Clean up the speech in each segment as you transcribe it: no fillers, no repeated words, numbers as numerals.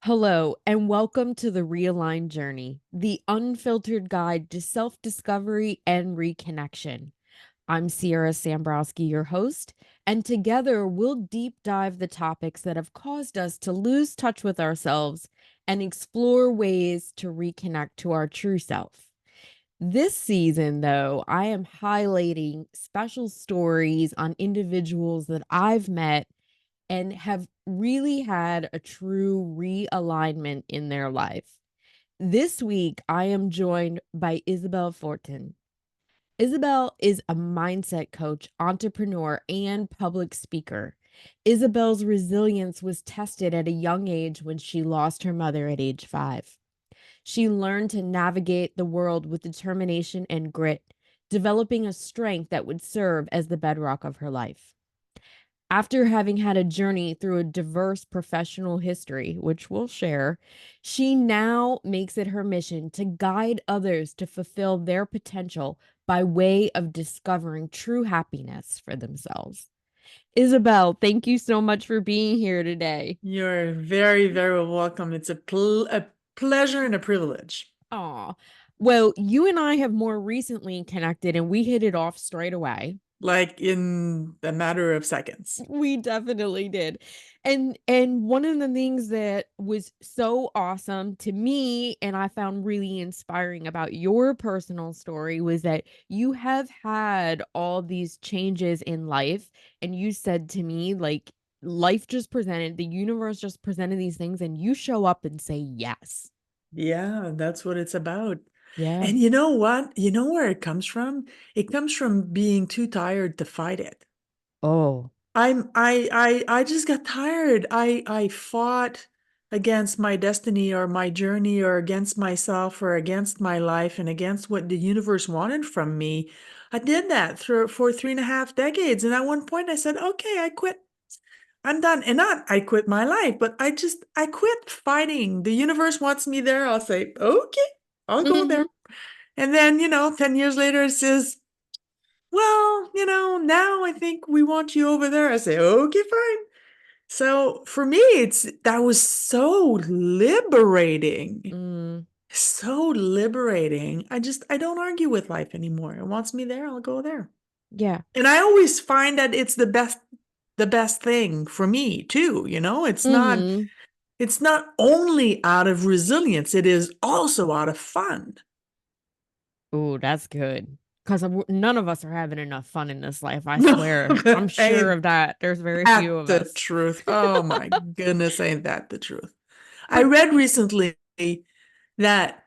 Hello, and welcome to the Realigned Journey, the unfiltered guide to self discovery and reconnection. I'm Sierra Sambrowski, your host, and together we'll deep dive the topics that have caused us to lose touch with ourselves and explore ways to reconnect to our true self. This season, though, I am highlighting special stories on individuals that I've met and have really had a true realignment in their life. This week, I am joined by Isabelle Fortin. Isabelle is a mindset coach, entrepreneur, and public speaker. Isabelle's resilience was tested at a young age when she lost her mother at age 5. She learned to navigate the world with determination and grit, developing a strength that would serve as the bedrock of her life. After having had a journey through a diverse professional history, which we'll share, she now makes it her mission to guide others to fulfill their potential by way of discovering true happiness for themselves. Isabelle, thank you so much for being here today. You're very, very welcome. It's a pleasure and a privilege. Aw. Well, you and I have more recently connected and we hit it off straight away. Like in a matter of seconds. We definitely did. And one of the things that was so awesome to me and I found really inspiring about your personal story was that you have had all these changes in life and you said to me like life just presented, the universe just presented these things and you show up and say yes. Yeah, that's what it's about. Yeah. And you know what? You know where it comes from? It comes from being too tired to fight it. Oh. I just got tired. I fought against my destiny or my journey or against myself or against my life and against what the universe wanted from me. I did that for 3.5 decades. And at one point I said, okay, I quit. I'm done. And not I quit my life, but I quit fighting. The universe wants me there. I'll say, okay, I'll go Mhm. there. And then, 10 years later, it says, well, now I think we want you over there. I say, okay, fine. So for me, that was so liberating. Mm, So liberating. I don't argue with life anymore. It wants me there, I'll go there. yeah. And I always find that it's the best thing for me too, Mhm. it's not only out of resilience, it is also out of fun. Ooh, that's good. Because none of us are having enough fun in this life, I swear. I'm sure Ain't of that. There's very few that of the us. truth? Oh my goodness, ain't that the truth? I But read recently that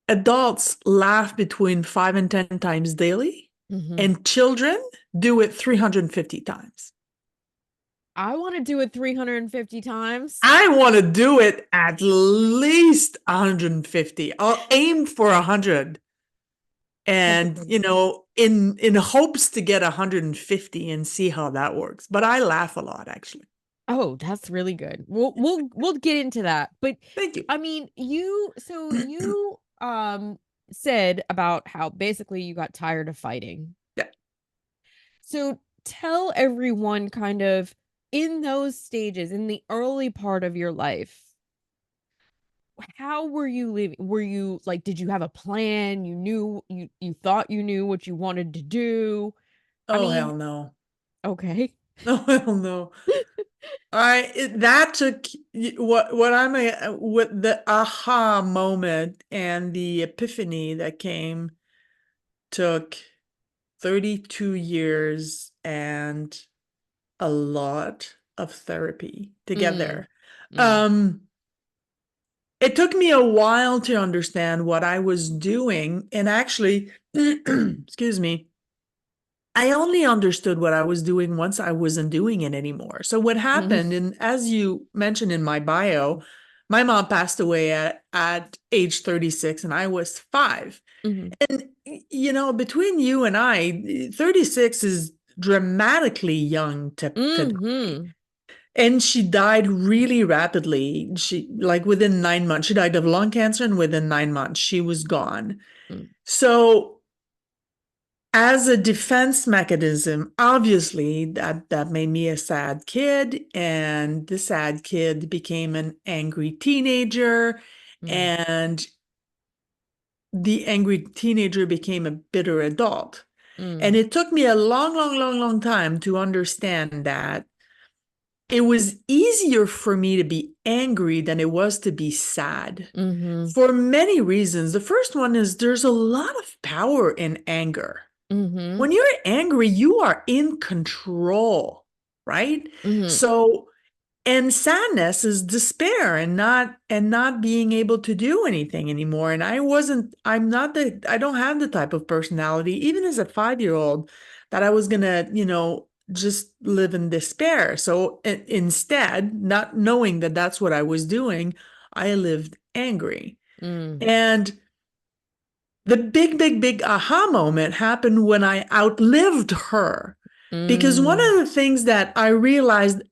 adults laugh between 5 and 10 times daily, mhm. and children do it 350 times. I want to do it 350 times. I want to do it at least 150. I'll aim for 100 That's a and, good one. in hopes to get 150 and see how that works. But I laugh a lot, actually. Oh, that's really good. We'll get into that. But Thank you. I mean, you said about how basically you got tired of fighting. Yeah. So tell everyone kind of in those stages, in the early part of your life, how were you living? Were you like, did you have a plan? You thought you knew what you wanted to do? I Oh, mean, hell no. okay. Oh, hell no. That took what the aha moment and the epiphany that came took 32 years and a lot of therapy to get Mm, there. mm, Um, it took me a while to understand what I was doing, and actually, excuse me, I only understood what I was doing once I wasn't doing it anymore. So what mm, happened, and as you mentioned in my bio, my mom passed away at age 36 and I was 5. mm, And between you and I, 36 is dramatically young to die. mm, And she died really rapidly. She like within 9 months. She died of lung cancer, and within 9 months, she was gone. mm, So as a defense mechanism, obviously that made me a sad kid, and the sad kid became an angry teenager, Mm, and the angry teenager became a bitter adult. And mm, it took me a long, long, long, long time to understand that it was easier for me to be angry than it was to be sad mm-hmm, for many reasons. The first one is there's a lot of power in anger. mm-hmm, When you're angry, you are in control, right? mm-hmm, So, and sadness is despair and not being able to do anything anymore. And I don't have the type of personality, even as a 5-year old, that I was gonna, just live in despair. So instead, not knowing that that's what I was doing, I lived angry. mm, And the big, big, big aha moment happened when I outlived her. Because one mm. of the things that I realized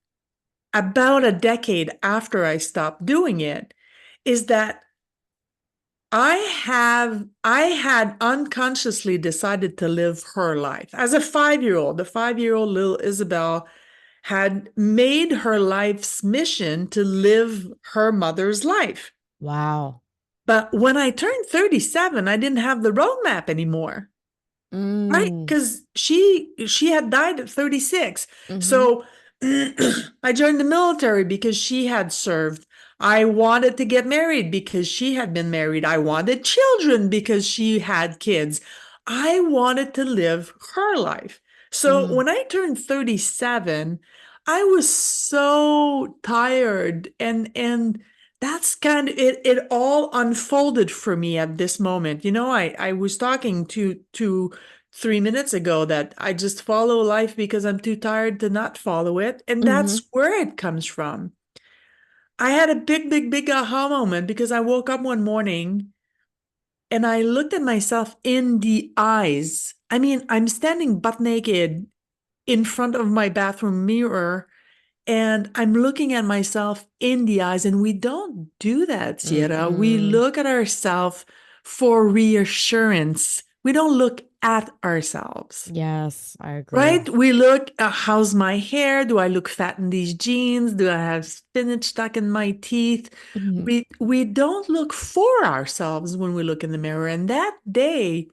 about a decade after I stopped doing it is that I had unconsciously decided to live her life. As a 5-year old, the 5-year old little Isabelle had made her life's mission to live her mother's life. Wow. But when I turned 37, I didn't have the roadmap anymore. Right, Mm, because she had died at 36. mm-hmm, So I joined the military because she had served. I wanted to get married because she had been married. I wanted children because she had kids. I wanted to live her life. So mm, when I turned 37, I was so tired, and that's kind of it all unfolded for me at this moment. I was talking to 3 minutes ago that I just follow life because I'm too tired to not follow it. And mm-hmm, that's where it comes from. I had a big, big, big aha moment because I woke up one morning and I looked at myself in the eyes. I mean, I'm standing butt naked in front of my bathroom mirror and I'm looking at myself in the eyes. And we don't do that, Sierra. We mm-mm. look at ourselves for reassurance. We don't look at ourselves. Yes, I agree. Right? We look, how's my hair? Do I look fat in these jeans? Do I have spinach stuck in my teeth? Mhm, We don't look for ourselves when we look in the mirror. And that day,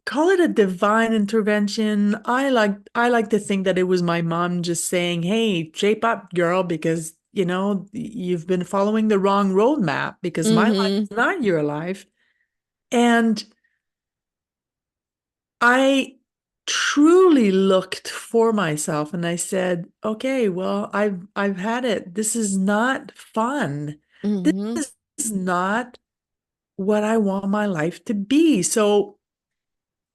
call it a divine intervention. I like to think that it was my mom just saying, "Hey, shape up, girl, because you've been following the wrong roadmap because my life mhm, is not your life." And I truly looked for myself and I said, okay, well, I've had it. This is not fun. mhm, This is not what I want my life to be. So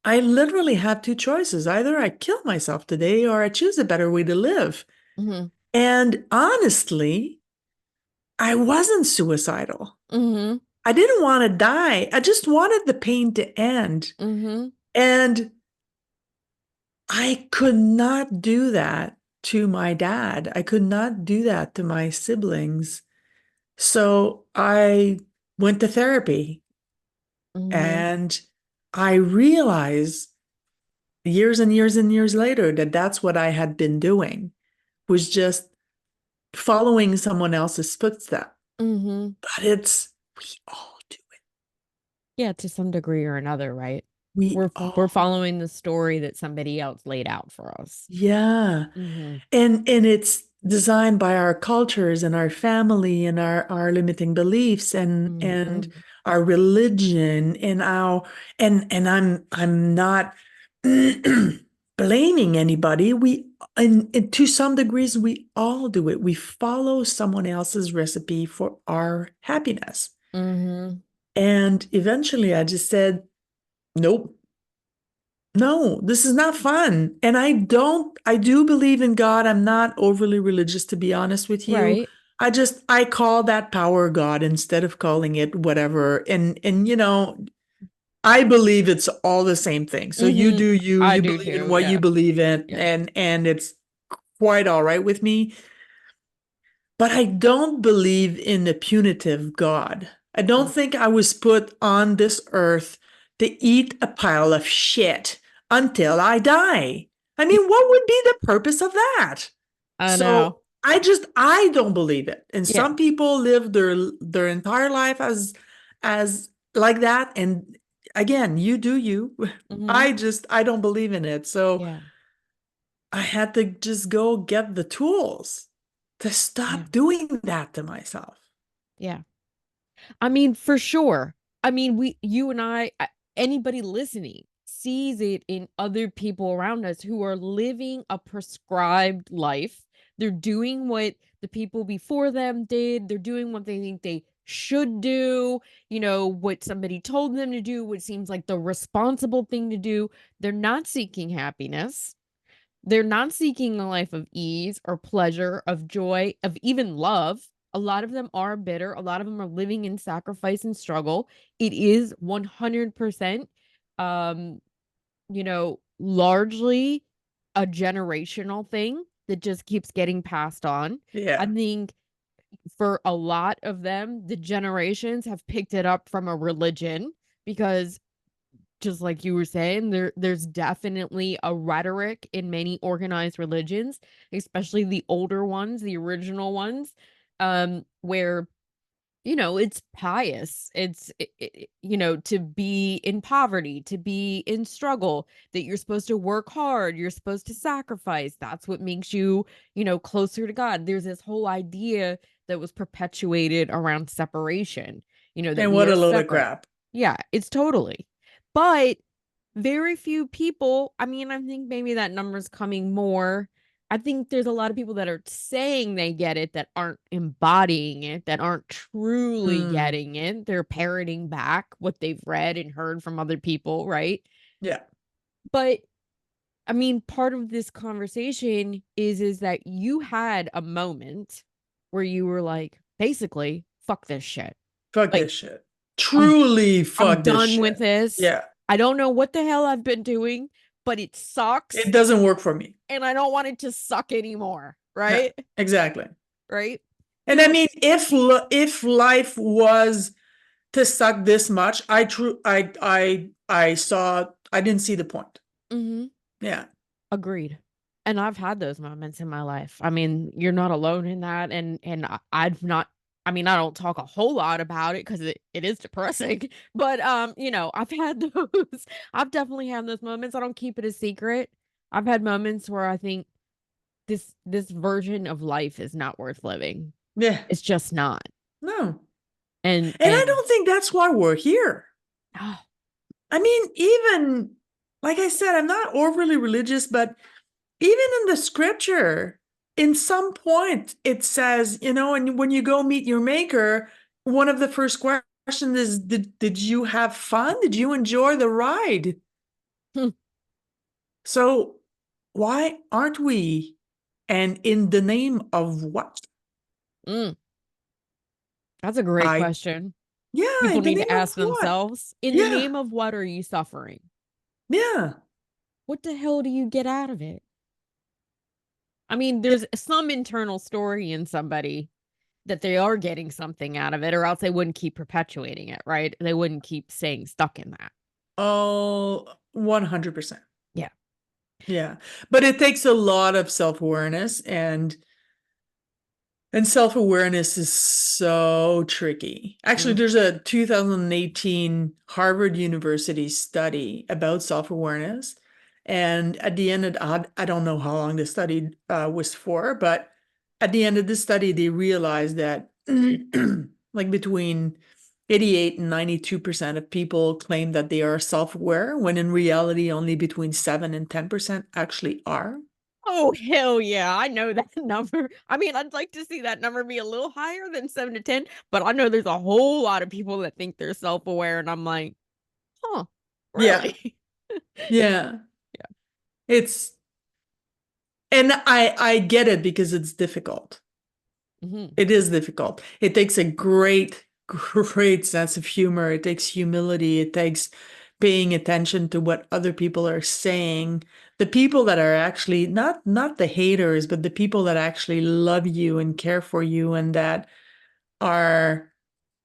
I literally had two choices. Either I kill myself today or I choose a better way to live. mhm, And honestly, I wasn't suicidal. mhm, I didn't want to die. I just wanted the pain to end. mhm, And I could not do that to my dad. I could not do that to my siblings. So I went to therapy mhm, and I realized years and years and years later that that's what I had been doing was just following someone else's footsteps. mhm. But we all do it. Yeah, to some degree or another, right? We We're all, following the story that somebody else laid out for us. yeah. Mhm, And it's designed by our cultures and our family and our limiting beliefs and mhm, our religion and I'm not blaming anybody. And to some degrees we all do it. We follow someone else's recipe for our happiness. mhm. And eventually I just said, nope. No, this is not fun. And I do believe in God. I'm not overly religious, to be honest with you. Right. I call that power God instead of calling it whatever. And I believe it's all the same thing. So you Mhm. do you, I you do believe in too. what you Yeah. believe in, Yeah. and it's quite all right with me. But I don't believe in a punitive God. I don't Mm. think I was put on this earth to eat a pile of shit until I die. I mean, what would be the purpose of that? I know. So I don't believe it. And Yeah. some people live their entire life as like that. And again, you do you. Hmm. I don't believe in it. So Yeah. I had to just go get the tools to Yeah. stop doing that to myself. Yeah. I mean, for sure. I mean, you and anybody listening sees it in other people around us who are living a prescribed life. They're doing what the people before them did. They're doing what they think they should do, what somebody told them to do, what seems like the responsible thing to do. They're not seeking happiness. They're not seeking a life of ease or pleasure, of joy, of even love. A lot of them are bitter. A lot of them are living in sacrifice and struggle. It is 100%, um, largely a generational thing that just keeps getting passed on. I Yeah. think for a lot of them, the generations have picked it up from a religion because just like you were saying, there's definitely a rhetoric in many organized religions, especially the older ones, the original ones, where it's pious. To be in poverty, to be in struggle, that you're supposed to work hard, you're supposed to sacrifice. That's what makes you, closer to God. There's this whole idea that was perpetuated around separation, that And we what are a load of separate. crap. Yeah, it's totally. But very few people, I mean, I think maybe that number's coming more. I think there's a lot of people that are saying they get it that aren't embodying it, that aren't truly Hmm. getting it. They're parroting back what they've read and heard from other people, right? Yeah. But I mean, part of this conversation is that you had a moment where you were like, basically, fuck this shit. Fuck Like, this shit. I'm Truly I'm fuck this done with shit. this. Yeah. I don't know what the hell I've been doing, but it It sucks doesn't work for me. and I don't want it to suck anymore, Yeah, right? exactly. Right? And I You're mean, if life was to suck this much, I didn't see the point. mhm, Yeah. agreed. And I've had those moments in my life. I mean, you're not alone in that and I've not I mean, I don't talk a whole lot about it because it is depressing. But I've had those. I've definitely had those moments. I don't keep it a secret. I've had moments where I think this version of life is not worth living. Yeah. It's just not. No. And And I and don't think that's why we're here. oh, I mean, even like I said, I'm not overly religious, but even in the scripture, in some point, it says, and when you go meet your maker, one of the first questions is, did you have fun? Did you enjoy the ride? hmm, So why aren't we? And in the name of what? mm, that's a great I, question. yeah, People in the need to name of ask what? themselves, in the Yeah, name of what are you suffering? yeah. What the hell do you get out of it? I mean, Yeah. there's some internal story in somebody that they are getting something out of it, or else they wouldn't keep perpetuating it, right? They wouldn't keep staying stuck in that. Oh, 100%. Yeah. Yeah. But it takes a lot of self-awareness and self-awareness is so tricky. Actually, Mm. there's a 2018 Harvard University study about self-awareness. And at the end of, I don't know how long the study was for, but at the end of the study, they realized that like between 88 and 92% of people claim that they are self-aware, when in reality, only between 7 and 10% actually are. Oh, hell yeah. I know that number. I mean, I'd like to see that number be a little higher than 7 to 10, but I know there's a whole lot of people that think they're self aware. And I'm like, huh, Yeah. really? Yeah. It's and I get it because it's difficult. Hmm. It is difficult. It takes a great sense of humor. It takes humility. It takes paying attention to what other people are saying. The people that are actually not the haters, but the people that actually love you and care for you and that are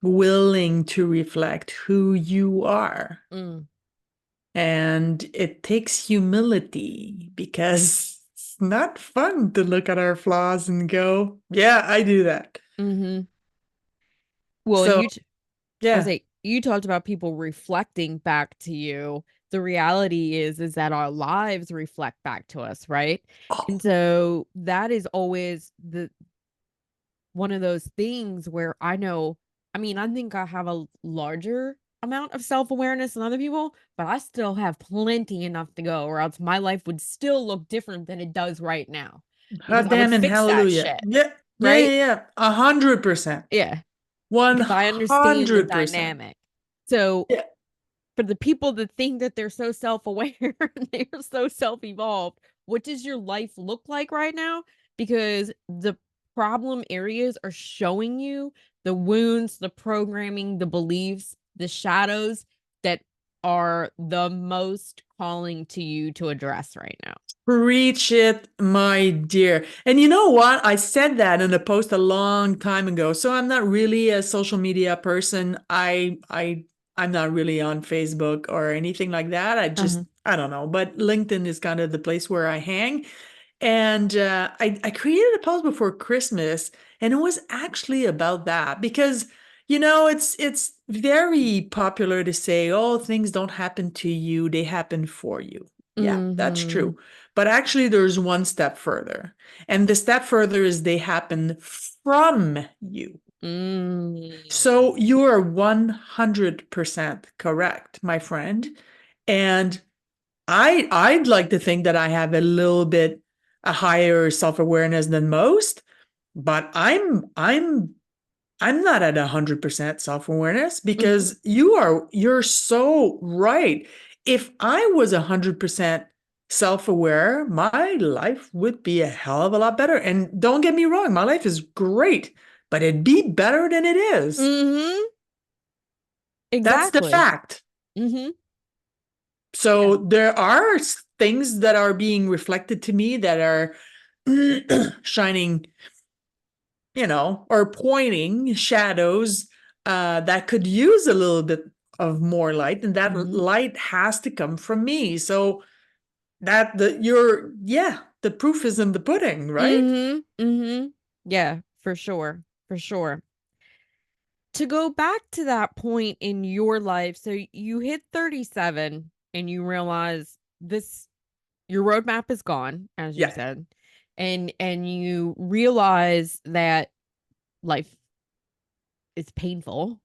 willing to reflect who you are. Mm. And it takes humility because it's not fun to look at our flaws and go, yeah, I do that. Mm-hmm. Well, and So, I was yeah. like, you talked about people reflecting back to you. The reality is that our lives reflect back to us, right? And Oh, so that is always the one of those things where I know, I mean, I think I have a larger amount of self-awareness than other people, but I still have plenty enough to go, or else my life would still look different than it does right now because hot I would damn and fix that hallelujah. shit, Yeah. Yeah, right? yeah, yeah. 100%. Yeah, because I understand the 100%. dynamic. So Yeah. for the people that think that they're so self-aware and they're so self-evolved, what does your life look like right now? Because the problem areas are showing you the wounds, the programming, the beliefs, the shadows that are the most calling to you to address right now. Preach it, my dear. And you know what? I said that in a post a long time ago. So I'm not really a social media person. I'm not really on Facebook or anything like that. Uh-huh. I don't know. But LinkedIn is kind of the place where I hang. And I created a post before Christmas, and it was actually about that because it's very popular to say, "Oh, things don't happen to you; they happen for you." Yeah, that's Mm-hmm. true. But actually, there's one step further, and the step further is they happen from you. So Mm. you are 100% correct, my friend. And I'd like to think that I have a little bit a higher self-awareness than most, but I'm not at 100% self-awareness Mm-hmm. because you're so right. If I was 100% self-aware, my life would be a hell of a lot better. And don't get me wrong, my life is great, but it'd be better than it is. Mm-hmm. That's the Exactly. fact. Mm-hmm. Yeah. So there are things that are being reflected to me that are shining, or pointing shadows that could use a little bit of more light, and that Mm-hmm. light has to come from me. So that the proof is in the pudding, right? Mhm. Mhm. Yeah, for sure. For sure. To go back to that point in your life, so you hit 37 and you realize this your roadmap is gone, as you Yeah. said. And you realize that life is painful.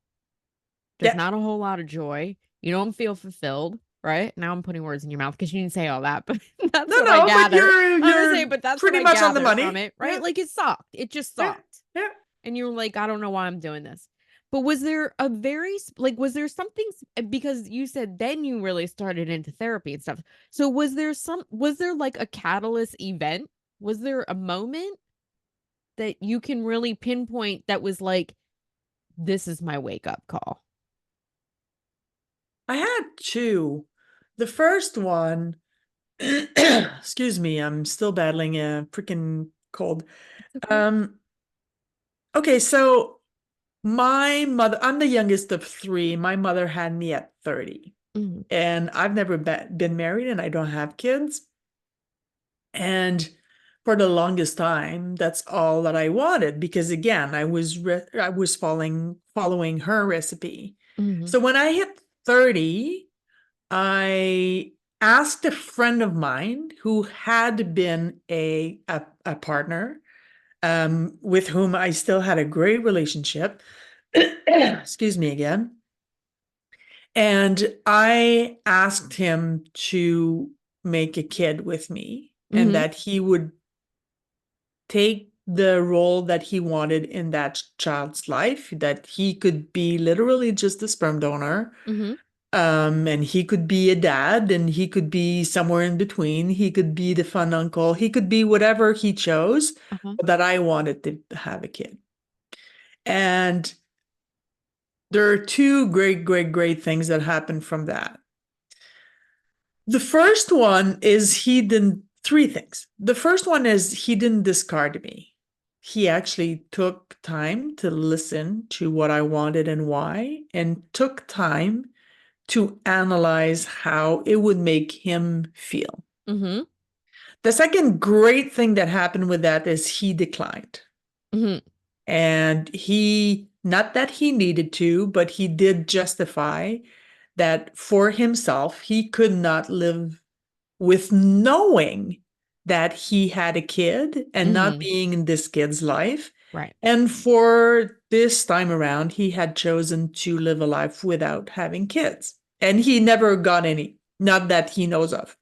There's Yeah. not a whole lot of joy. You don't feel fulfilled, right? Now I'm putting words in your mouth because you didn't say all that, but that's No, what I no, but gather. I'm gonna say, you're but that's what pretty I much on the gather from money. it, right? Yeah. Like it sucked. It just Yeah. sucked. Yeah. And you were like, I don't know why I'm doing this. But was there a like, was there something, because you said then you really started into therapy and stuff. So was there like a catalyst event? Was there a moment that you can really pinpoint that was like, this is my wake up call? I had two. The first one, excuse me, I'm still battling a freaking cold. It's okay. Um, okay, so my mother, I'm the youngest of three. My mother had me at 30, Mm-hmm. and I've never been married and I don't have kids. And for the longest time, that's all that I wanted because again, I was following her recipe. Mm-hmm. So when I hit 30, I asked a friend of mine who had been a partner with whom I still had a great relationship. Excuse me again. And I asked him to make a kid with me and Mm-hmm. that he would take the role that he wanted in that child's life, that he could be literally just a sperm donor. Mm-hmm. And he could be a dad and he could be somewhere in between. He could be the fun uncle. He could be whatever he chose, Uh-huh. but that I wanted to have a kid. And there are two great, great, great things that happened from that. The first one is he didn't, three things. The first one is he didn't discard me. He actually took time to listen to what I wanted and why, and took time to analyze how it would make him feel. Mm-hmm. The second great thing that happened with that is he declined. Mm-hmm. And he, not that he needed to, but he did justify that for himself, he could not live with knowing that he had a kid and not Mm-hmm. being in this kid's life. Right. And for this time around, he had chosen to live a life without having kids. And he never got any, not that he knows of.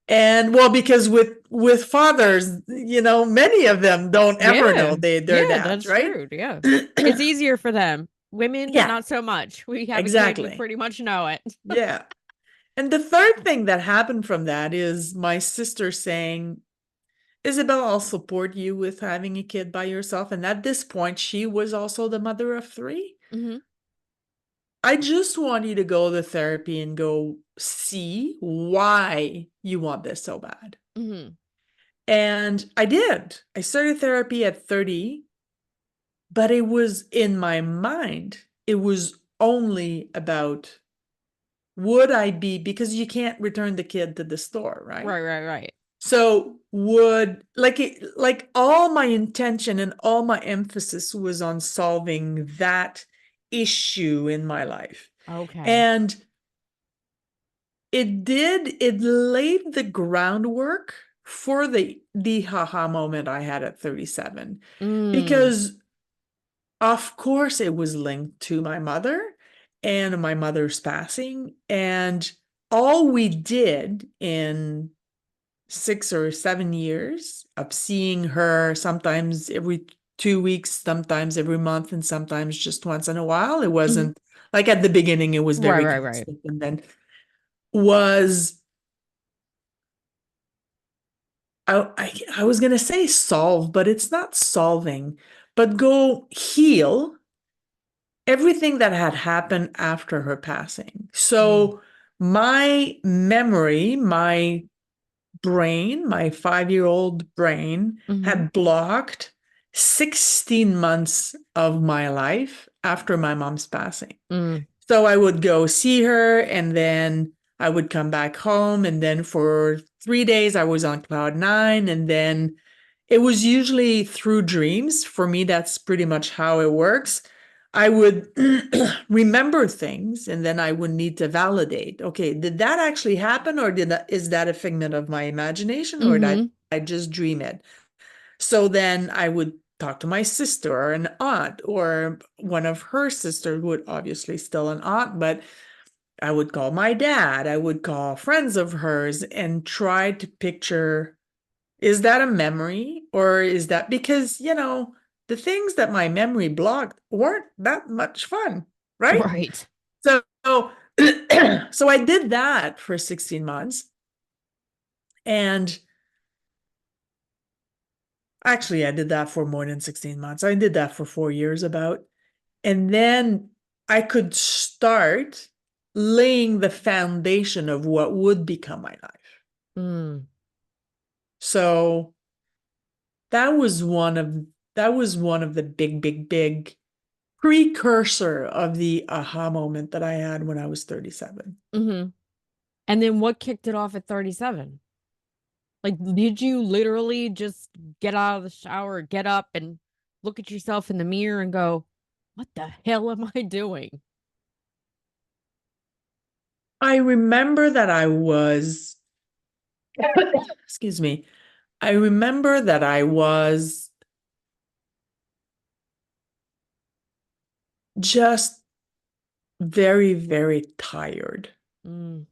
And well, because with fathers, many of them don't ever know Yeah. their Yeah, dads, that's right? true. Yeah. It's easier for them. Women, Yeah, not so much. We have a kid, we exactly. pretty much know it. Yeah. And the third thing that happened from that is my sister saying, Isabel, I'll support you with having a kid by yourself. And at this point, she was also the mother of three. Mm-hmm. I just want you to go to therapy and go see why you want this so bad. Mm-hmm. And I did. I started therapy at 30, but it was in my mind. It was only about would I be, because you can't return the kid to the store, right? Right, right, right. So would like all my intention and all my emphasis was on solving that issue in my life. Okay. And it laid the groundwork for the haha moment I had at 37. Mm. Because of course it was linked to my mother and my mother's passing. And all we did in 6 or 7 years of seeing her sometimes every 2 weeks, sometimes every month, and sometimes just once in a while. It Mm-hmm. wasn't like at the beginning, it was Right, very right, right. constant. And then was, I was going to say solve, but it's not solving, but go heal everything that had happened after her passing. Mm. So my memory, my brain, my 5-year-old brain, Mm-hmm. had blocked 16 months of my life after my mom's passing. Mm. So I would go see her and then I would come back home. And then for 3 days, I was on cloud nine. And then it was usually through dreams. For me, that's pretty much how it works. I would remember things and then I would need to validate. Okay, did that actually happen or is that a figment of my imagination or did Mm-hmm. I just dream it? So then I would talk to my sister or an aunt or one of her sisters would obviously still an aunt, but I would call my dad. I would call friends of hers and try to picture, is that a memory or is that because, the things that my memory blocked weren't that much fun, right? Right. So, so I did that for 16 months. And actually, I did that for more than 16 months. I did that for 4 years about. And then I could start laying the foundation of what would become my life. Mm. So that was one of that was one of the big, big, big precursor of the aha moment that I had when I was 37. Mm-hmm. And then what kicked it off at 37? Like, did you literally just get out of the shower, get up and look at yourself in the mirror and go, what the hell am I doing? I remember that I was, excuse me, I remember that I was just very, very tired. Mm.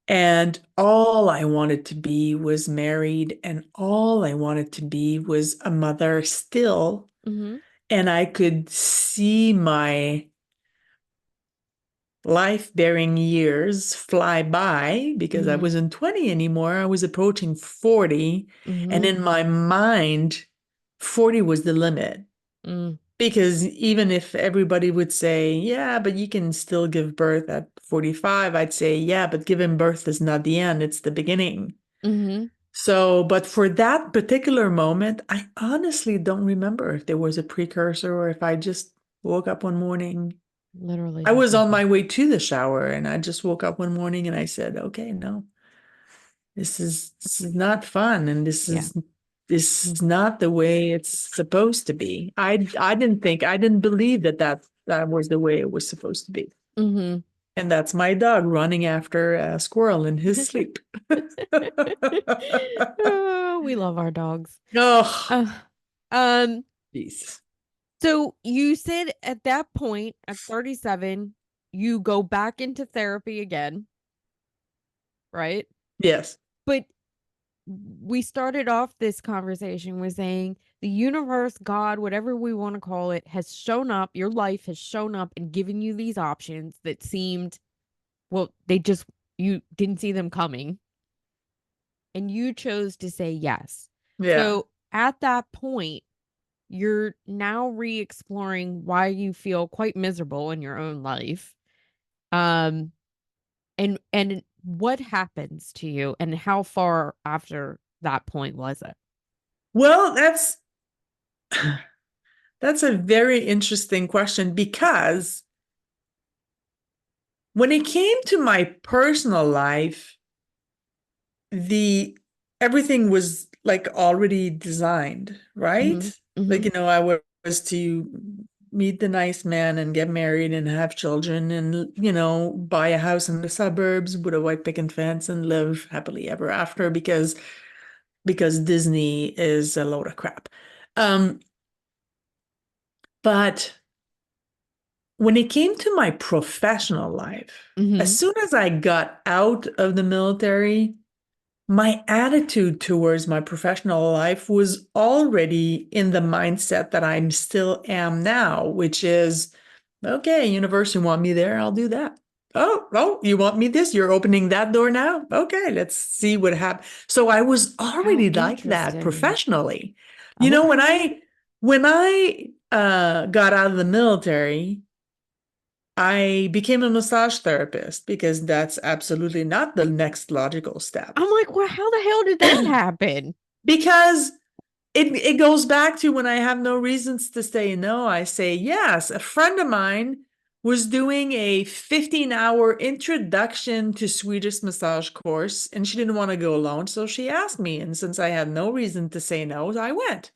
And all I wanted to be was married, and all I wanted to be was a mother still. Mm-hmm. And I could see my life-bearing years fly by because I Mm-hmm. wasn't 20 anymore. I was approaching 40. And Mm-hmm. in my mind, 40 was the limit. Mm. Because even if everybody would say, yeah, but you can still give birth at 45, I'd say, yeah, but giving birth is not the end, it's the beginning. Mm-hmm. So, but for that particular moment, I honestly don't remember if there was a precursor or if I just woke up one morning. Literally I has was on nothing. my way to the shower and I just woke up one morning and I said, okay, no, this is not fun and Yeah. this is not the way it's supposed to be. I didn't believe that was the way it was supposed to be. Mhm. And that's my dog running after a squirrel in his sleep. Oh, we love our dogs. Oh, Uh, um, jeez. so you said at that point, at 37, you go back into therapy again, right? Yes. But we started off this conversation with saying the universe, God, whatever we want to call it, has shown up, your life has shown up and given you these options that seemed, well, they just, you didn't see them coming, and you chose to say yes. Yeah. So at that point, you're now re-exploring why you feel quite miserable in your own life. Um, and what happens to you and how far after that point was it? Well, that's a very interesting question because when it came to my personal life, the everything was like already designed, right? Mm-hmm. Mm-hmm. Like, was to meet the nice man and get married and have children and, buy a house in the suburbs with a white picket fence and live happily ever after because Disney is a load of crap. Um, but when it came to my professional life, as Mm-hmm. soon as I got out of the military, my attitude towards my professional life was already in the mindset that I'm still am now, which is, okay, universe, you want me there, I'll do that. Oh, you want me this? You're opening that door now? Okay, let's see what happens. So I was How already like that interesting. professionally. You know, when Okay. I got out of the military, I became a massage therapist because that's absolutely not the next logical step. I'm like, well, how the hell did that happen? Because it goes back to when I have no reasons to say no, I say yes. A friend of mine was doing a 15-hour introduction to Swedish massage course and she didn't want to go alone, so she asked me, and since I had no reason to say no, I went.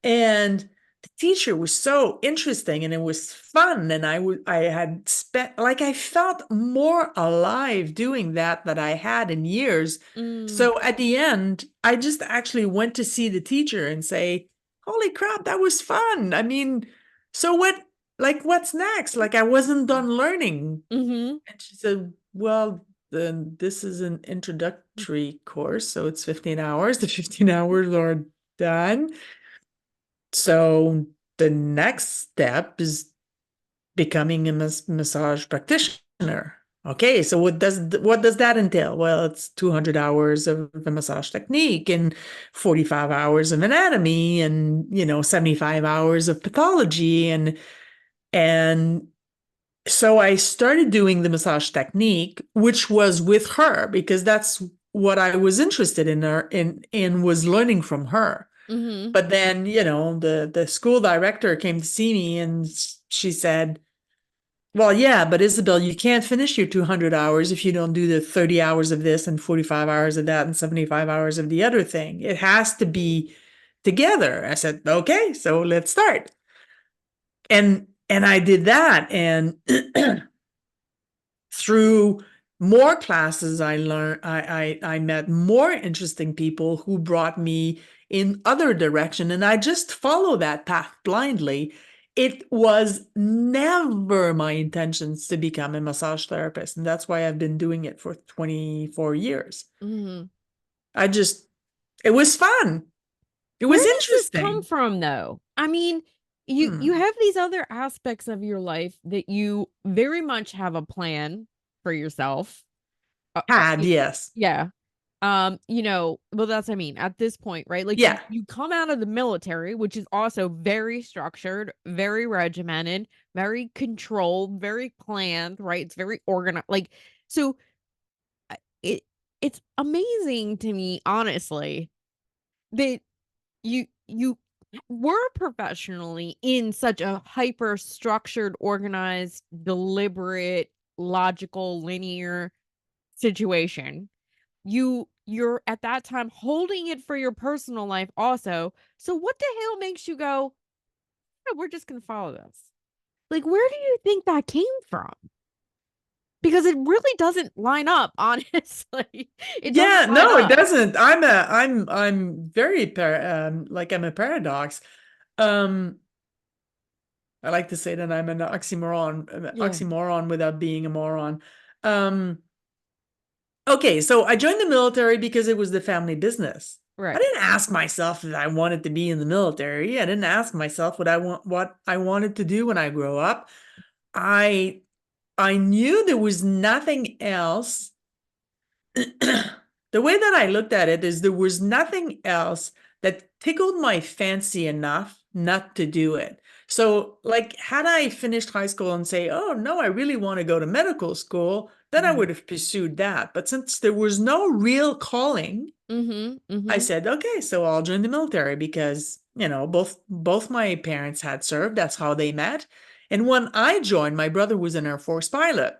And the teacher was so interesting and it was fun. And I had spent, like, I felt more alive doing that I had in years. Mm, So at the end, I just actually went to see the teacher and say, holy crap, that was fun. I mean, so what's next? Like, I wasn't done learning. mm-hmm. And she said, well, then this is an introductory course. So it's 15 hours. The 15 hours are done. So the next step is becoming a massage practitioner. Okay, so what does that entail? Well, it's 200 hours of the massage technique and 45 hours of anatomy and 75 hours of pathology and so I started doing the massage technique, which was with her because that's what I was interested in her in was learning from her. Mm-hmm. But then, the school director came to see me and she said, well, yeah, but Isabel, you can't finish your 200 hours if you don't do the 30 hours of this and 45 hours of that and 75 hours of the other thing. It has to be together. I said, okay, so let's start. And I did that. And through more classes I learned I met more interesting people who brought me in other direction and I just follow that path blindly. It was never my intentions to become a massage therapist, and that's why I've been doing it for 24 years. Mm-hmm. I just it was fun. It Where was does this come interesting. from though? I mean, you Hmm. have these other aspects of your life that you very much have a plan for yourself. Had, yes. Yeah. Well, that's what I mean. At this point, right? Like Yeah. you come out of the military, which is also very structured, very regimented, very controlled, very planned, right? It's very organized. Like so it it's amazing to me, honestly, that you were professionally in such a hyper structured, organized, deliberate, logical, linear situation, you're at that time holding it for your personal life also. So what the hell makes you go, "Yeah, we're just gonna follow this?" Like, where do you think that came from? Because it really doesn't line up, honestly. It Yeah, doesn't line no, it up. doesn't. I'm very like I'm a paradox. Um, I like to say that I'm an Yeah. oxymoron without being a moron. Um, okay, so I joined the military because it was the family business. I Right. didn't ask myself if I wanted to be in the military. I didn't ask myself what I wanted to do when I grow up. I I knew there was nothing else. The way that I looked at it is there was nothing else that tickled my fancy enough not to do it. So, like, had I finished high school and say, oh, no, I really want to go to medical school, then I Mhm. would have pursued that. But since there was no real calling, Mhm. I Mhm. said, okay, so I'll join the military because, both my parents had served. That's how they met. And when I joined, my brother was an Air Force pilot.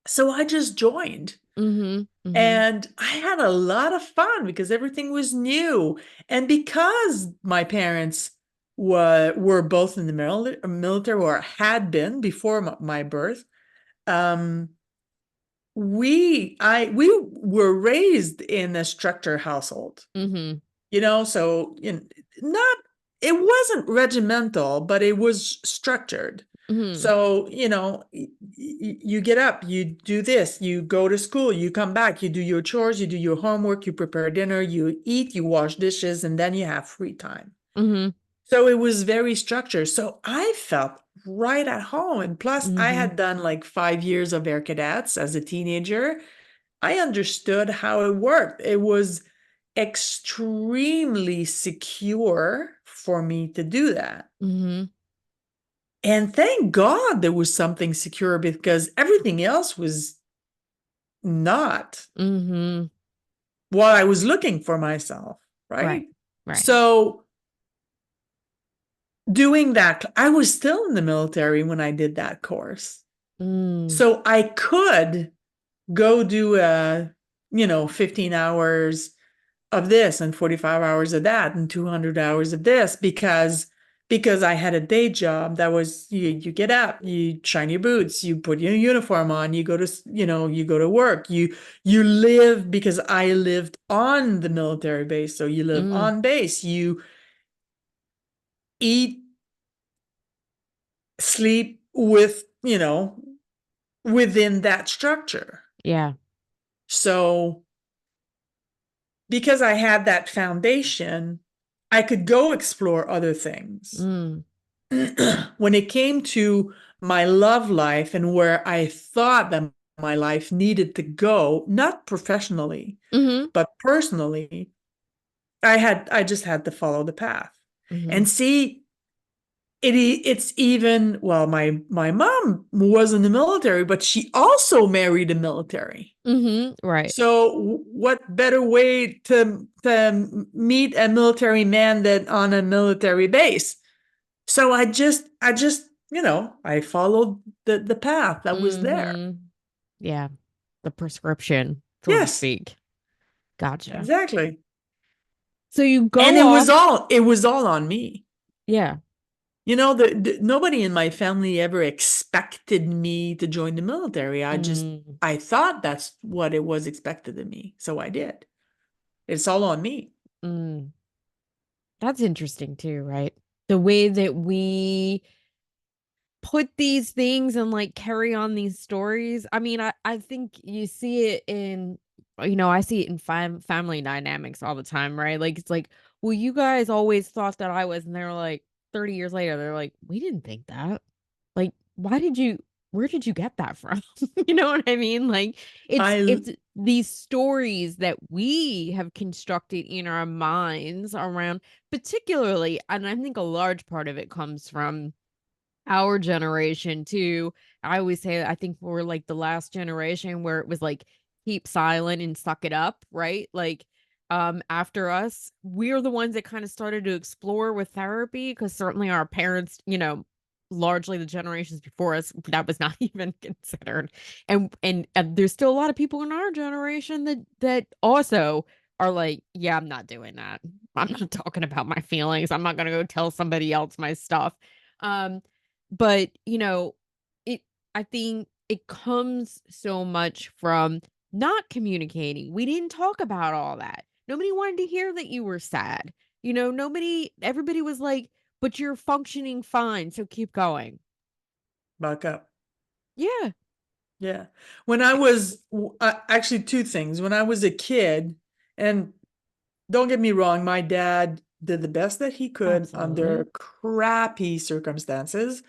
So I just joined. Mhm. Mhm. And I had a lot of fun because everything was new. And because my parents were both in the military or had been before my birth, um, we were raised in a structure household. Mhm. So not it wasn't regimental, but it was structured. Mhm. So, you get up, you do this, you go to school, you come back, you do your chores, you do your homework, you prepare dinner, you eat, you wash dishes, and then you have free time. Mhm. So it was very structured. So I felt right at home. And plus, I Mhm. had done like 5 years of air cadets as a teenager. I understood how it worked. It was extremely secure for me to do that. Mhm. And thank God there was something secure because everything else was not Mhm. what I was looking for myself, Right. right? Right. So doing that, I was still in the military when I did that course. Mm. So I could go do 15 hours of this and 45 hours of that and 200 hours of this because I had a day job that was you get up, you shine your boots, you put your uniform on, you go to work, you live because I lived on the military base, so you live Mm. on base, you eat, sleep within that structure. Yeah. So because I had that foundation, I could go explore other things. Mm. When it came to my love life and where I thought that my life needed to go, not professionally, Mhm. but personally, I just had to follow the path. Mhm. And see, it's even well, my mom was in the military, but she also married a military. Mhm. Right. So what better way to meet a military man than on a military base? So I followed the path that was there. Mhm. Yeah. The prescription, so to Yes, speak. Gotcha. exactly. So you And go off. it was all on me. Yeah. Nobody in my family ever expected me to join the military. Mm. I thought that's what it was expected of me. So I did. It's all on me. Mm. That's interesting too, right? The way that we put these things and like carry on these stories. I mean, I think you see it in, I see it in family dynamics all the time, right? Like it's like, well, you guys always thought that I was, and they're like 30 years later, they're like, we didn't think that. Like, where did you get that from? You know what I mean? Like I it's these stories that we have constructed in our minds around, particularly, and I think a large part of it comes from our generation too. I always say I think we're like the last generation where it was like keep silent and suck it up, right? Like after us, we're the ones that kind of started to explore with therapy because certainly our parents, largely the generations before us, that was not even considered. And there's still a lot of people in our generation that also are like, yeah, I'm not doing that. I'm not talking about my feelings. I'm not gonna go tell somebody else my stuff. But it I think it comes so much from not communicating. We didn't talk about all that. Nobody wanted to hear that you were sad. Everybody was like, but you're functioning fine, so keep going. Back up. Yeah. Yeah. When I was actually two things. When I was a kid, and don't get me wrong, my dad did the best that he could under Absolutely. crappy circumstances.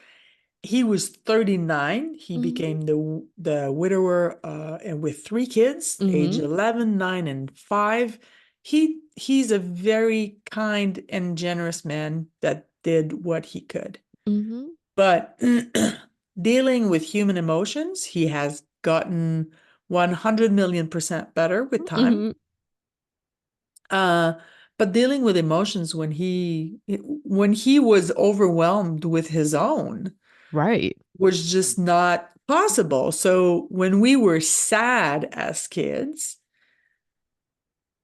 He was 39. He Mhm. became the widower and with three kids, age Mhm. 11, 9, and 5. He's a very kind and generous man that did what he could. Mhm. But dealing with human emotions, he has gotten 100 million% better with time. Mhm. Uh, but dealing with emotions when he was overwhelmed with his own Right. was just not possible. So when we were sad as kids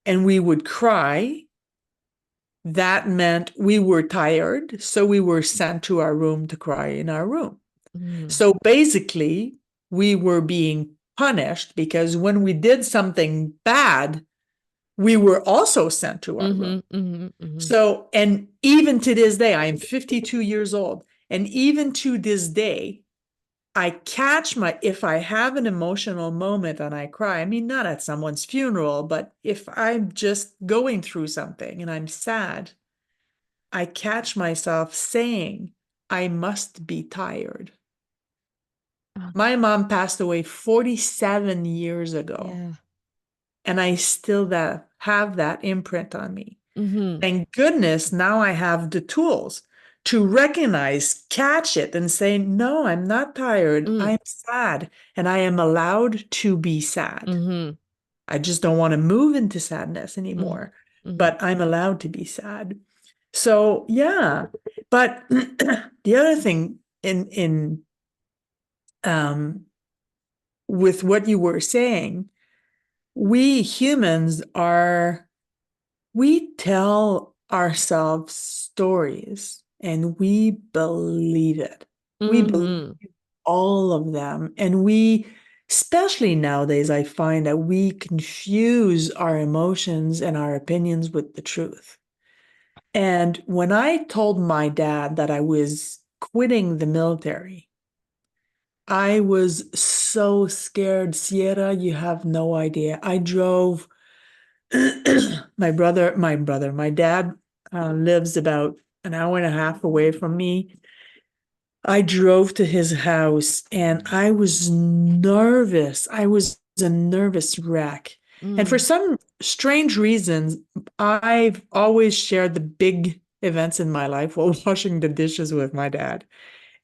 and we would cry, that meant we were tired. So we were sent to our room to cry in our room. Mhm. So basically, we were being punished because when we did something bad, we were also sent to our room. Mhm. Mhm. Mhm. So, and even to this day, I am 52 years old. And even to this day, if I have an emotional moment and I cry, I mean, not at someone's funeral, but if I'm just going through something and I'm sad, I catch myself saying, I must be tired. Oh, My mom passed away 47 years ago, yeah. and I still have that imprint on me. Mhm. Thank goodness now I have the tools to recognize, catch it, and say, no, I'm not tired. Mm. I'm sad, and I am allowed to be sad. Mhm. I just don't want to move into sadness Mhm. anymore, Mhm. but I'm allowed to be sad. So, yeah. But the other thing in um, with what you were saying, we humans we tell ourselves stories and we believe it. We believe Mhm. all of them. And especially nowadays, I find that we confuse our emotions and our opinions with the truth. And when I told my dad that I was quitting the military, I was so scared, Sierra, you have no idea. I drove my dad lives about an hour and a half away from me. I drove to his house and I was nervous. I was a nervous wreck. And for Mm. some strange reasons, I've always shared the big events in my life while washing the dishes with my dad.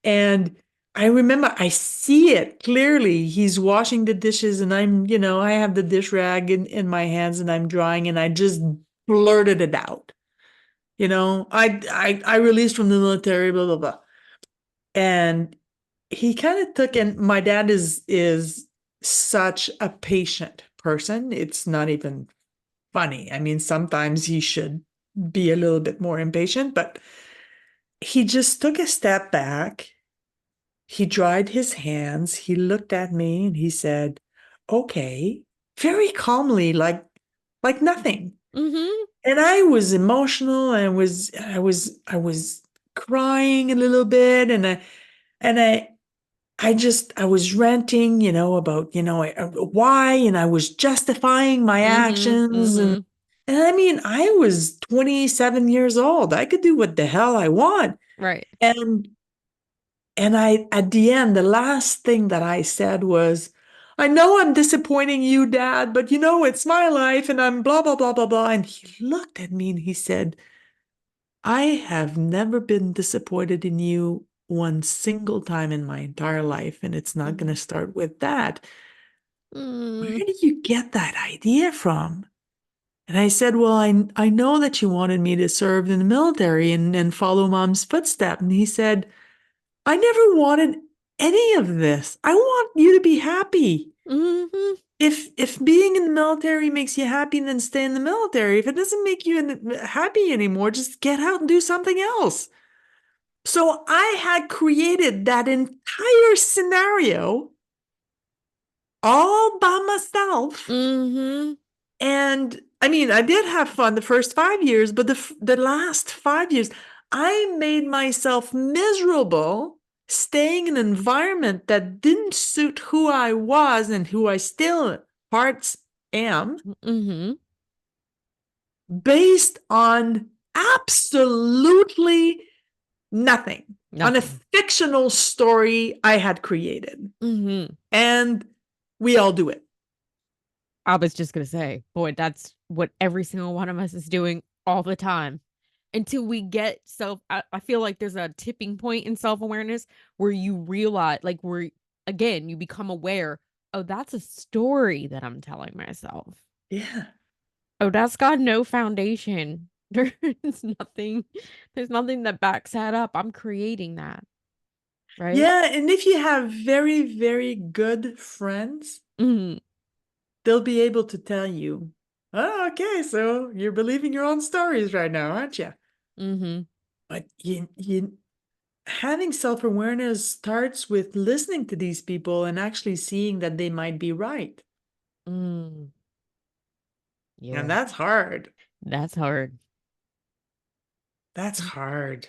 And I remember I see it clearly. He's washing the dishes and I have the dish rag in my hands and I'm drying and I just blurted it out. I released from the military, blah, blah, blah. And he kind of took, and my dad is such a patient person. It's not even funny. I mean, sometimes he should be a little bit more impatient, but he just took a step back. He dried his hands. He looked at me and he said, "Okay," very calmly, like nothing. Mhm. And I was emotional and I was crying a little bit and I was ranting, about, why, and I was justifying my Mhm. actions Mhm. and I mean, I was 27 years old. I could do what the hell I want. Right. And at the end, the last thing that I said was, I know I'm disappointing you, Dad, but it's my life and I'm blah, blah, blah, blah, blah. And he looked at me and he said, I have never been disappointed in you one single time in my entire life, and it's not going to Mhm. start with that. Where Mm. did you get that idea from? And I said, well, I know that you wanted me to serve in the military and follow mom's footsteps. And he said, I never wanted any of this. I want you to be happy. Mm-hmm. If being in the military makes you happy, then stay in the military. If it doesn't make you happy anymore, just get out and do something else. So I had created that entire scenario all by myself. Mm-hmm. And I mean, I did have fun the first 5 years, but the last 5 years, I made myself miserable staying in an environment that didn't suit who I was and who I still parts am, Mm-hmm. based on absolutely nothing, on a Nothing. fictional story I had created. Mm-hmm. And we all do it. I was just gonna say, boy, that's what every single one of us is doing all the time. Until we get I feel like there's a tipping point in self-awareness where you realize, like, where again, you become aware, oh, that's a story that I'm telling myself. Yeah. Oh, that's got no foundation. Nothing, there's nothing that backs that up. I'm creating that, right? Yeah. And if you have very, very good friends, Mm-hmm. they'll be able to tell you, oh, okay, so you're believing your own stories right now, aren't you? Mm-hmm. But you having self-awareness starts with listening to these people and actually seeing that they might be right. Mm. And Yeah. that's hard. That's hard. That's hard.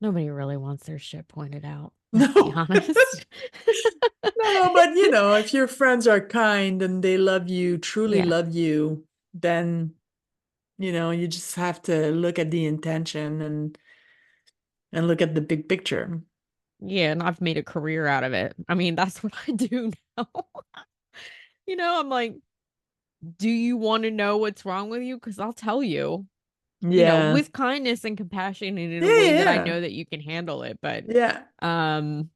Nobody really wants their shit pointed out. Let's be No. honest. No, but if your friends are kind and they love you, truly Yeah. love you, then you just have to look at the intention and look at the big picture. Yeah, and I've made a career out of it. I mean, that's what I do now. I'm like, do you want to know what's wrong with you? Because I'll tell you, Yeah. with kindness and compassion and in a Yeah, way that I yeah. know that you can handle it. But Yeah. um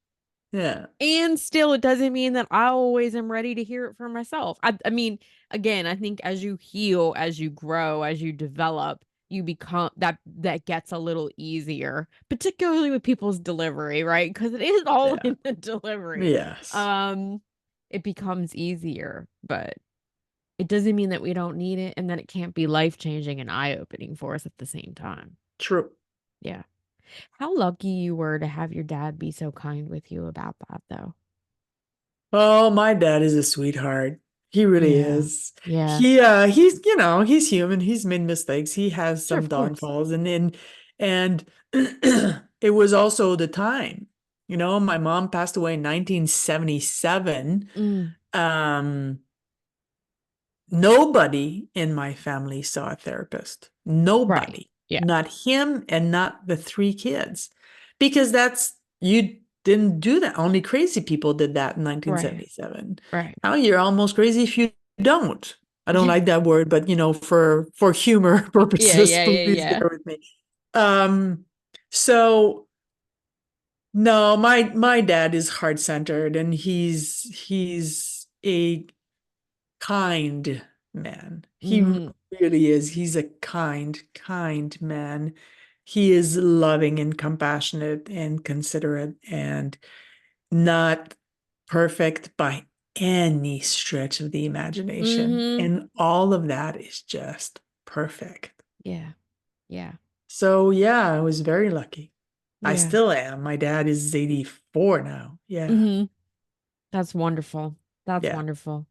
Yeah. and still it doesn't mean that I always am ready to hear it for myself. I mean, again, I think as you heal, as you grow, as you develop, you become that gets a little easier, particularly with people's delivery, right? Because it is all Yeah. in the delivery. Yes. Um, it becomes easier, but it doesn't mean that we don't need it and that it can't be life-changing and eye-opening for us at the same time. True. Yeah. How lucky you were to have your dad be so kind with you about that, though. Oh, my dad is a sweetheart. He really Yeah. is. Yeah. He's human. He's made mistakes. He has Sure, some of course. downfalls and it was also the time. My mom passed away in 1977. Mm, Um, Nobody in my family saw a therapist. right. Nobody. Yeah. Not him and not the three kids. Because you didn't do that. Only crazy people did that in Right. 1977. Right. Now you're almost crazy if you don't. I don't Yeah. like that word, but for humor Yeah. purposes, Yeah. Yeah. please Yeah. bear with me. Um, so no, my dad is heart-centered and he's a kind man. He Hmm. really is. He's a kind, kind man. He is loving and compassionate and considerate and not perfect by any stretch of the imagination. Hmm. And all of that is just perfect. Yeah. Yeah. So, yeah, I was very lucky. I Yeah. still am. My dad is 84 now. Yeah. Hmm. That's wonderful. That's Yeah. wonderful.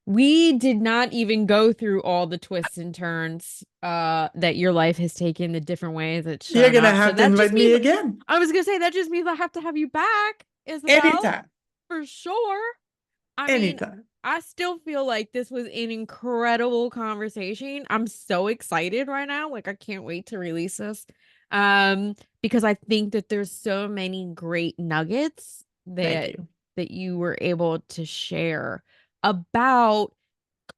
We did not even go through all the twists and turns that your life has taken, the different ways it's You're shown going to up. So have to that just invite me means again I was gonna say that just means I have to have you back, Isabel, anytime. for sure. I mean, Anytime. I still feel like this was an incredible conversation. I'm so excited right now. Like I can't wait to release this. Because I think that there's so many great nuggets Thank that you. you were able to share about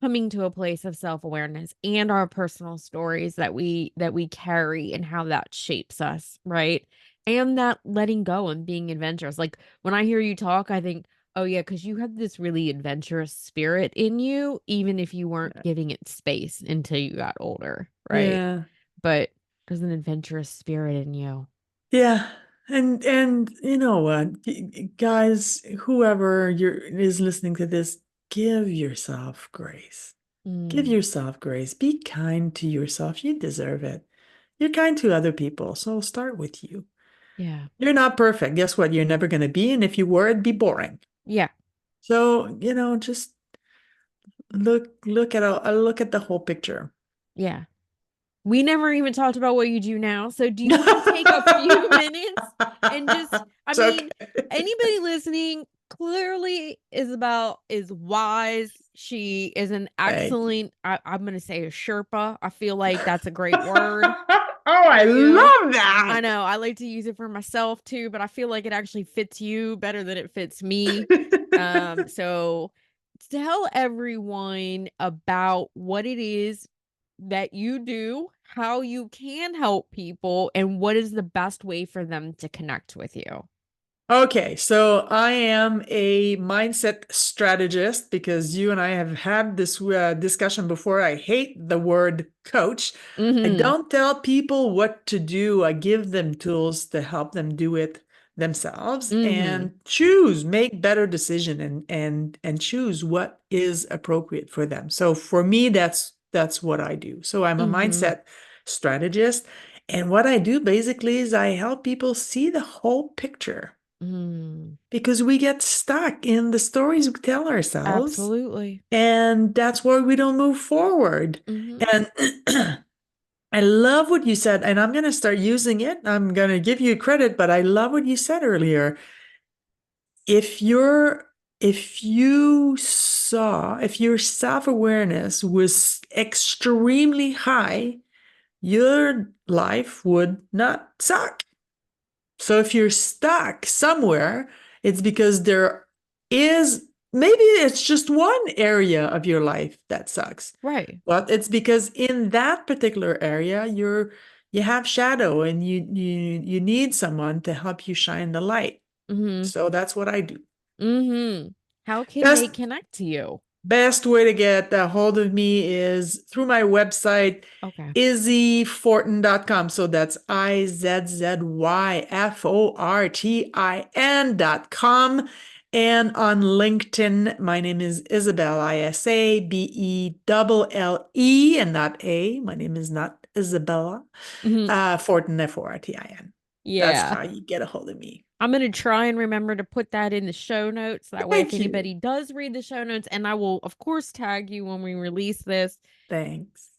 coming to a place of self-awareness and our personal stories that we carry and how that shapes us, right? And that letting go and being adventurous. Like when I hear you talk, I think, Oh yeah, because you had this really adventurous spirit in you, even if you weren't Yeah. giving it space until you got older, right? Yeah. But there's an adventurous spirit in you. Yeah. And you know what, guys, whoever is listening to this, give yourself grace. Give Mm, yourself grace. Be kind to yourself. You deserve it. You're kind to other people, so start with you. yeah. You're not perfect. Guess what? You're never going to be, and if you were, it'd be boring. Yeah. So, just look at the whole picture. Yeah. We never even talked about what you do now. So do you want to take a few minutes and just, I It's mean, okay. anybody listening, clearly Isabel is wise. She is an Thank you. excellent, I'm going to say a Sherpa. I feel like that's a great word Oh, for I you. love that. I know I like to use it for myself too, but I feel like it actually fits you better than it fits me. So tell everyone about what it is that you do, how you can help people, and what is the best way for them to connect with you. Okay, so I am a mindset strategist because you and I have had this discussion before. I hate the word coach. I Mhm. don't tell people what to do. I give them tools to help them do it themselves Mhm. and choose, make better decision and choose what is appropriate for them. So for me, that's what I do. So I'm a Mhm. mindset strategist, and what I do basically is I help people see the whole picture Mm. because we get stuck in the stories we tell ourselves, Absolutely. and that's why we don't move forward. Mhm. And I love what you said, and I'm going to start using it. I'm going to give you credit, but I love what you said earlier. If you're if your self-awareness was extremely high, your life would not suck. So if you're stuck somewhere, it's because there is, maybe it's just one area of your life that sucks. Right. But it's because in that particular area, you have shadow and you need someone to help you shine the light. Mhm. So that's what I do. Mhm. How can they Best connect to you? Best way to get a hold of me is through my website, Okay. izzyfortin.com. So that's IZZYFORTIN.com. And on LinkedIn, my name is Isabelle, ISABELLE, and not A. My name is not Isabella. Mhm. Fortin, Fortin. That's Yeah. how you get a hold of me. I'm going to try and remember to put that in the show notes. That way, if Thank you. anybody does read the show notes, and I will, of course, tag you when we release this. Thanks.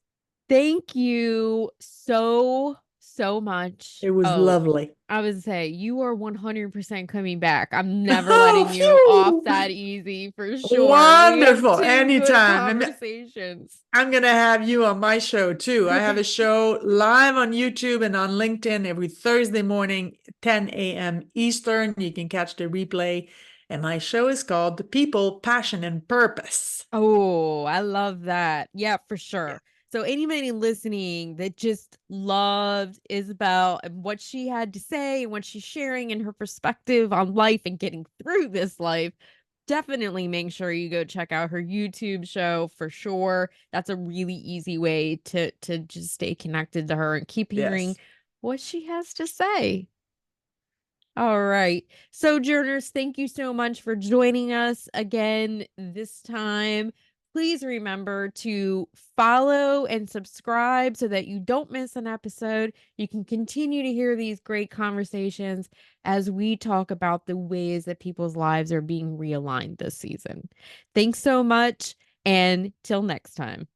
Thank you so, so much. It was Oh, lovely. I was say you are 100% coming back. I'm never Oh, letting you off phew. that easy for sure. We have Wonderful. two good Anytime. conversations. I'm going to have you on my show too. I have a show live on YouTube and on LinkedIn every Thursday morning, 10 a.m. Eastern. You can catch the replay. And my show is called The People, Passion, and Purpose. Oh, I love that. Yeah, for Yeah. sure. So anybody listening that just loved Isabel and what she had to say and what she's sharing and her perspective on life and getting through this life, definitely make sure you go check out her YouTube show for sure. That's a really easy way to just stay connected to her and keep hearing Yes. what she has to say. All right. Sojourners, thank you so much for joining us again this time. Please remember to follow and subscribe so that you don't miss an episode. You can continue to hear these great conversations as we talk about the ways that people's lives are being realigned this season. Thanks so much, and till next time.